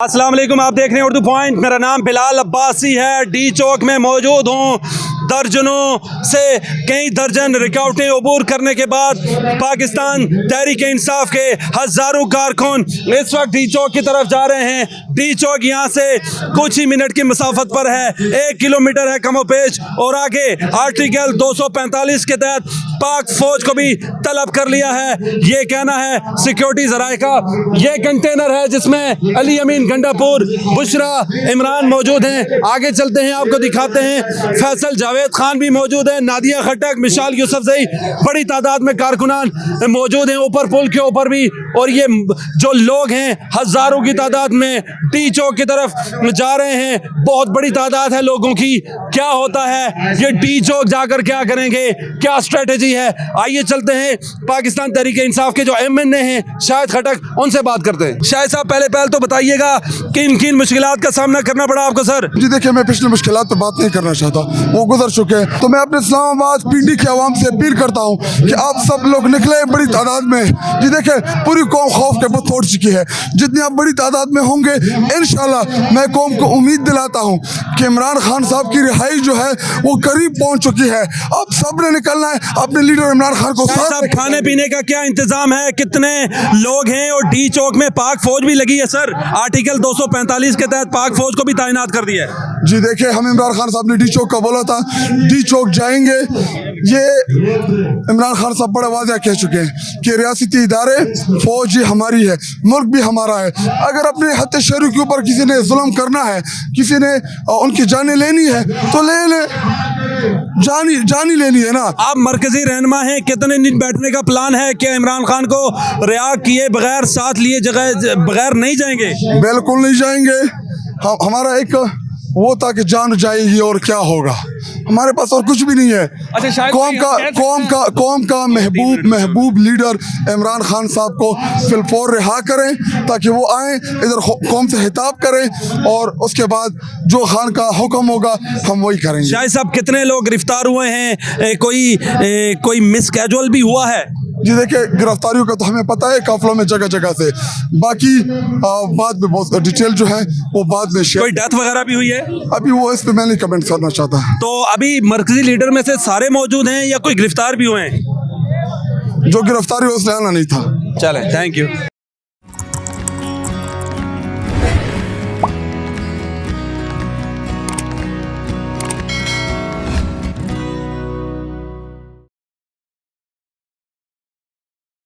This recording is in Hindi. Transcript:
अस्सलाम वालेकुम, आप देख रहे हैं उर्दू पॉइंट। मेरा नाम बिलाल अब्बासी है। डी चौक में मौजूद हूँ। दर्जनों से कई दर्जन रुकावटें अबूर करने के बाद पाकिस्तान तहरीक इंसाफ के हज़ारों कारकुन इस वक्त डी चौक की तरफ जा रहे हैं। डी चौक यहाँ से कुछ ही मिनट की मसाफत पर है, 1 किलोमीटर है कमो पेश। और आगे आर्टिकल 245 के तहत पाक फौज को भी तलब कर लिया है। ये कहना है सिक्योरिटी ज़राए का। ये कंटेनर है जिसमें अली अमीन गंडापुर, बुशरा, इमरान मौजूद हैं। आगे चलते हैं, आपको दिखाते हैं। फैसल जावेद खान भी मौजूद है, नादिया खट्टक, मिशाल यूसुफजई, बड़ी तादाद में कारकुनान मौजूद हैं ऊपर पुल के ऊपर भी। और ये जो लोग हैं हज़ारों की तादाद में डी चौक की तरफ जा रहे हैं। बहुत बड़ी तादाद है लोगों की। क्या होता है ये डी चौक जाकर क्या करेंगे, क्या स्ट्रेटेजी है? आइए चलते हैं पाकिस्तान तहरीक इंसाफ के जो MNA हैं शाहिद खट्टक, उनसे बात करते हैं। शाहिद साहब, पहले तो बताइएगा किन किन मुश्किलात का सामना करना पड़ा आपको सर? जी देखिए, मैं पिछली मुश्किलात पे बात नहीं करना चाहता, वो गुजर चुके हैं। तो मैं अपने इस्लामाबाद पिंडी के अवाम से अपील करता हूँ कि आप सब लोग निकले बड़ी तादाद में। जी देखिए, पूरी कौम खौफ के बहुत तोड़ चुकी है। जितनी आप बड़ी तादाद में होंगे इंशाल्लाह मैं कौम को उम्मीद दिलाता हूँ कि इमरान खान साहब की रिहाई जो है वो करीब पहुँच चुकी है। अब सब ने निकलना है, अपने लीडर इमरान खान को साथ। खाने पीने का क्या इंतजाम है? कितने लोग हैं? और डी चौक में पाक फौज भी लगी है सर। आर्टिकल 245 के तहत पाक फौज को भी तैनात कर दिया है। जी देखिए, हम इमरान खान साहब ने डी चौक का बोला था, डी चौक जाएंगे। ये इमरान खान साहब बड़ा वादा कह चुके हैं कि रियासती इदारे फौज ये हमारी है, मुल्क भी हमारा है। अगर अपने हत्या शहरों के ऊपर किसी ने जुल्म करना है, किसी ने उनकी जानें लेनी है तो ले ले, जानी लेनी है ना। आप मरकजी रहनुमा हैं, कितने दिन बैठने का प्लान है? क्या इमरान खान को रिहा किए बगैर, साथ लिए जगह बगैर नहीं जाएंगे? बिल्कुल नहीं जाएंगे। हमारा एक वो था कि जान जाएगी और क्या होगा, हमारे पास और कुछ भी नहीं है। अच्छा, कौम का महबूब लीडर इमरान खान साहब को फिलफौर रिहा करें ताकि वो आए इधर कौम से हिताब करें और उसके बाद जो खान का हुक्म होगा हम वही करेंगे। शाहिद साहब, कितने लोग गिरफ्तार हुए हैं? कोई मिस कैजुअल भी हुआ है? जी देखिए, गिरफ्तारियों का तो हमें पता है काफिलों में जगह जगह से, बाकी बाद में बहुत डिटेल जो है वो बाद में शेयर। कोई डेथ वगैरह भी हुई है? अभी वो इस पे मैं नहीं कमेंट करना चाहता। तो अभी मरकजी लीडर में से सारे मौजूद हैं या कोई गिरफ्तार भी हुए हैं? जो गिरफ्तारी हो उसने आना नहीं था। चलें, थैंक यू।